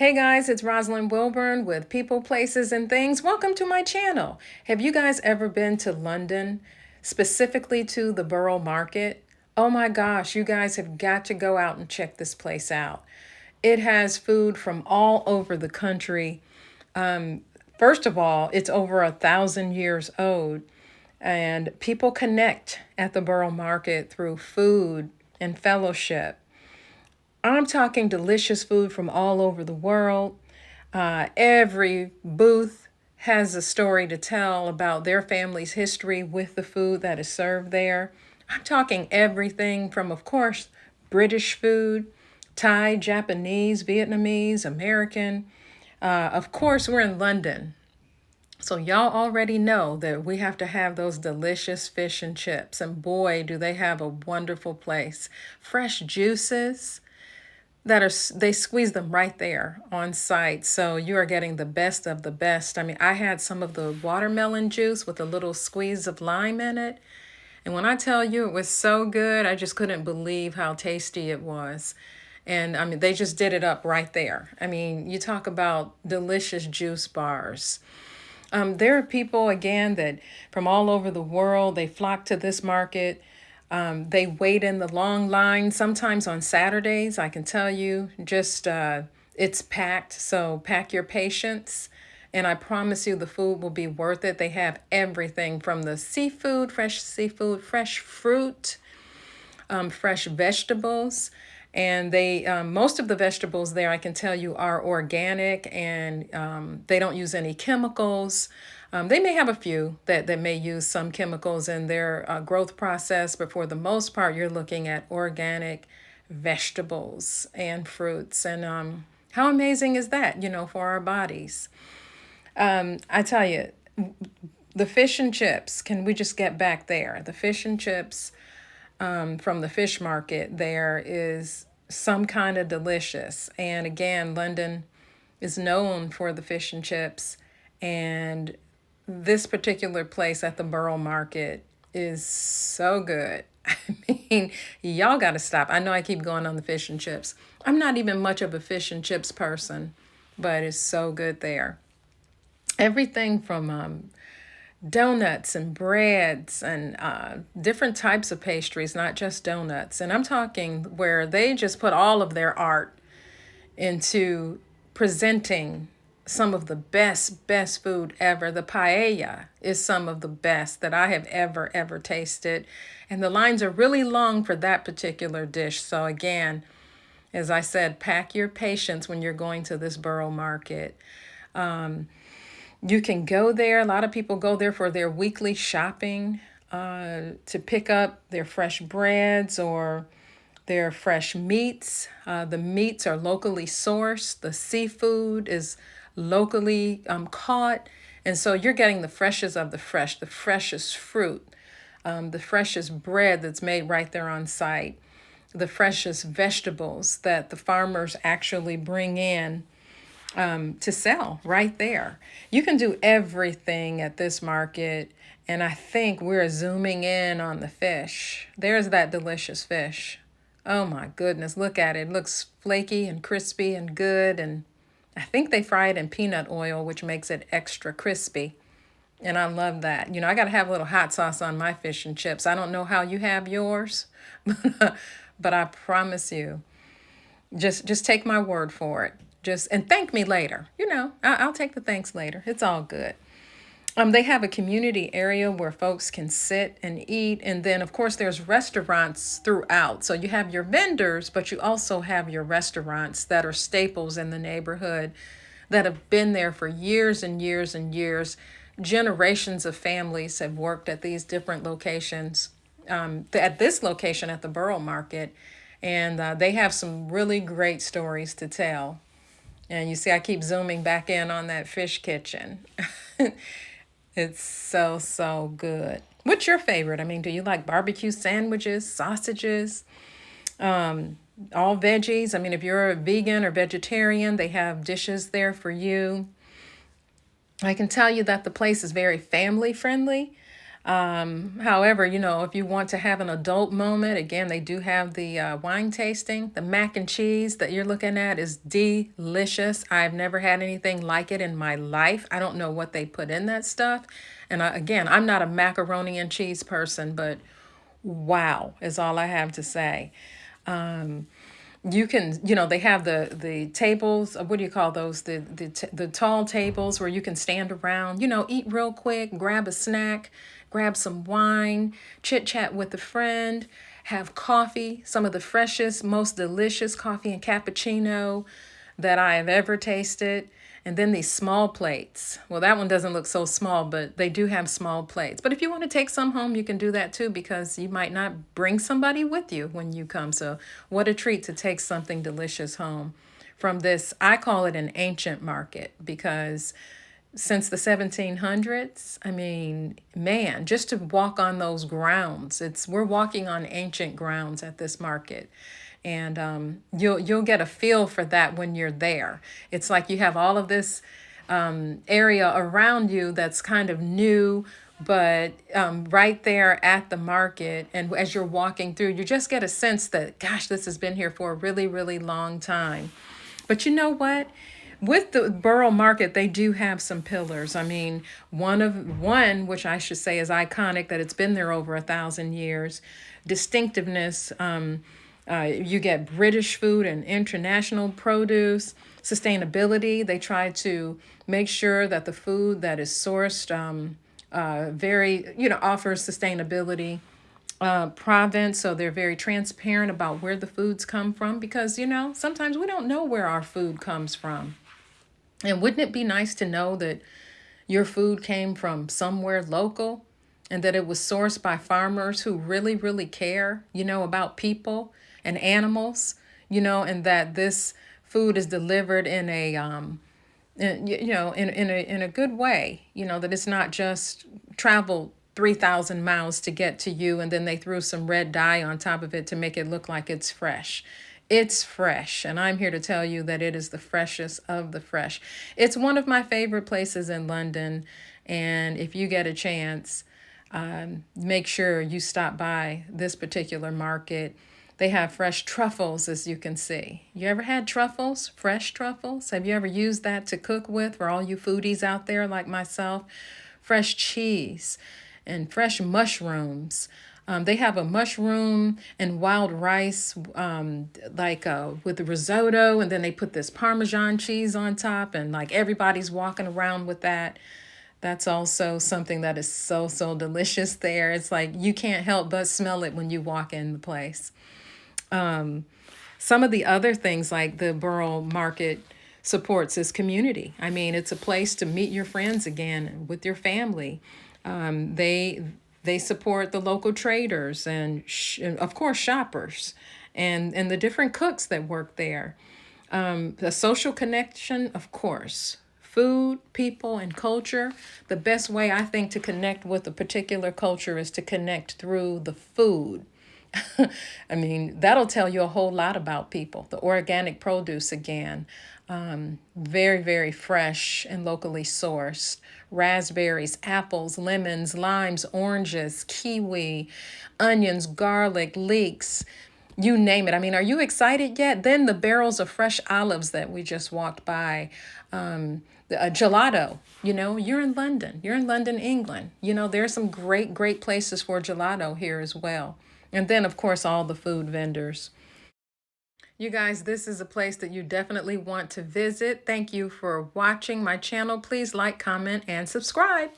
Hey guys, it's Rosalind Wilburn with People, Places, and Things. Welcome to my channel. Have you guys ever been to London, specifically to the Borough Market? Oh my gosh, you guys have got to go out and check this place out. It has food from all over the country. First of all, it's over 1,000 years old, and people connect at the Borough Market through food and fellowship. I'm talking delicious food from all over the world. Every booth has a story to tell about their family's history with the food that is served there. I'm talking everything from, of course, British food, Thai, Japanese, Vietnamese, American. Of course, we're in London. So, y'all already know that we have to have those delicious fish and chips. And boy, do they have a wonderful place. Fresh juices that are they squeeze them right there on site, so you are getting the best of the best. I mean, I had some of the watermelon juice with a little squeeze of lime in it, and when I tell you it was so good, I just couldn't believe how tasty it was. And I mean, they just did it up right there. I mean, you talk about delicious juice bars. There are people, again, that from all over the world, they flock to this market. They wait in the long line, sometimes on Saturdays. I can tell you, just it's packed. So pack your patience. And I promise you the food will be worth it. They have everything from the seafood, fresh fruit, fresh vegetables. And they most of the vegetables there, I can tell you, are organic, and they don't use any chemicals. They may have a few that may use some chemicals in their growth process, but for the most part, you're looking at organic vegetables and fruits. And how amazing is that, for our bodies? I tell you, the fish and chips, can we just get back there? The fish and chips from the fish market there is some kind of delicious. And again, London is known for the fish and chips. And this particular place at the Borough Market is so good. I mean, y'all got to stop. I know I keep going on the fish and chips. I'm not even much of a fish and chips person, but it's so good there. Everything from donuts and breads and different types of pastries, not just donuts. And I'm talking where they just put all of their art into presenting some of the best food ever. The paella is some of the best that I have ever tasted. And the lines are really long for that particular dish. So again, as I said, pack your patience when you're going to this Borough Market. You can go there. A lot of people go there for their weekly shopping, to pick up their fresh breads or their fresh meats. The meats are locally sourced. The seafood is locally caught. And so you're getting the freshest of the fresh, the freshest fruit, the freshest bread that's made right there on site, the freshest vegetables that the farmers actually bring in to sell right there. You can do everything at this market. And I think we're zooming in on the fish. There's that delicious fish. Oh my goodness, look at it. It looks flaky and crispy and good. And I think they fry it in peanut oil, which makes it extra crispy. And I love that. I got to have a little hot sauce on my fish and chips. I don't know how you have yours, but I promise you, just take my word for it. And thank me later. I'll take the thanks later. It's all good. They have a community area where folks can sit and eat. And then, of course, there's restaurants throughout. So you have your vendors, but you also have your restaurants that are staples in the neighborhood that have been there for years and years and years. Generations of families have worked at these different locations, at this location at the Borough Market. And they have some really great stories to tell. And you see, I keep zooming back in on that fish kitchen. It's so good. What's your favorite? I mean, do you like barbecue sandwiches, sausages, all veggies? I mean, if you're a vegan or vegetarian, they have dishes there for you. I can tell you that the place is very family friendly. However, if you want to have an adult moment, again, they do have the wine tasting. The mac and cheese that you're looking at is delicious. I've never had anything like it in my life. I don't know what they put in that stuff. And again, I'm not a macaroni and cheese person, but wow is all I have to say. You can, they have the tables, what do you call those, the tall tables where you can stand around, eat real quick, grab a snack, grab some wine, chit chat with a friend, have coffee, some of the freshest, most delicious coffee and cappuccino that I have ever tasted. And then these small plates. Well, that one doesn't look so small, but they do have small plates. But if you want to take some home, you can do that too, because you might not bring somebody with you when you come. So what a treat to take something delicious home from this. I call it an ancient market because since the 1700s, I mean, man, just to walk on those grounds, we're walking on ancient grounds at this market. And you'll get a feel for that when you're there. It's like you have all of this area around you that's kind of new, but right there at the market, and as you're walking through, you just get a sense that, gosh, this has been here for a really, really long time. But you know what? With the Borough Market, they do have some pillars. I mean, one which I should say is iconic, that it's been there over 1,000 years. Distinctiveness. You get British food and international produce. Sustainability. They try to make sure that the food that is sourced offers sustainability. Province, so they're very transparent about where the foods come from, because sometimes we don't know where our food comes from. And wouldn't it be nice to know that your food came from somewhere local, and that it was sourced by farmers who really, really care, about people and animals, and that this food is delivered in a in a good way, that it's not just traveled 3,000 miles to get to you, and then they threw some red dye on top of it to make it look like it's fresh. It's fresh, and I'm here to tell you that it is the freshest of the fresh. It's one of my favorite places in London, and if you get a chance, make sure you stop by this particular market. They have fresh truffles, as you can see. You ever had truffles? Fresh truffles? Have you ever used that to cook with, for all you foodies out there like myself? Fresh cheese and fresh mushrooms. They have a mushroom and wild rice, with the risotto, and then they put this Parmesan cheese on top, and like everybody's walking around with that. That's also something that is so, so delicious there. It's like you can't help but smell it when you walk in the place. Some of the other things like the Borough Market supports is community. I mean, it's a place to meet your friends again with your family. They support the local traders and of course shoppers and the different cooks that work there. The social connection, of course. Food, people, and culture. The best way I think to connect with a particular culture is to connect through the food. I mean, that'll tell you a whole lot about people. The organic produce again, very, very fresh and locally sourced. Raspberries, apples, lemons, limes, oranges, kiwi, onions, garlic, leeks, you name it. I mean, are you excited yet? Then the barrels of fresh olives that we just walked by. Gelato, you're in London. You're in London, England. There's some great, great places for gelato here as well. And then, of course, all the food vendors. You guys, this is a place that you definitely want to visit. Thank you for watching my channel. Please like, comment, and subscribe.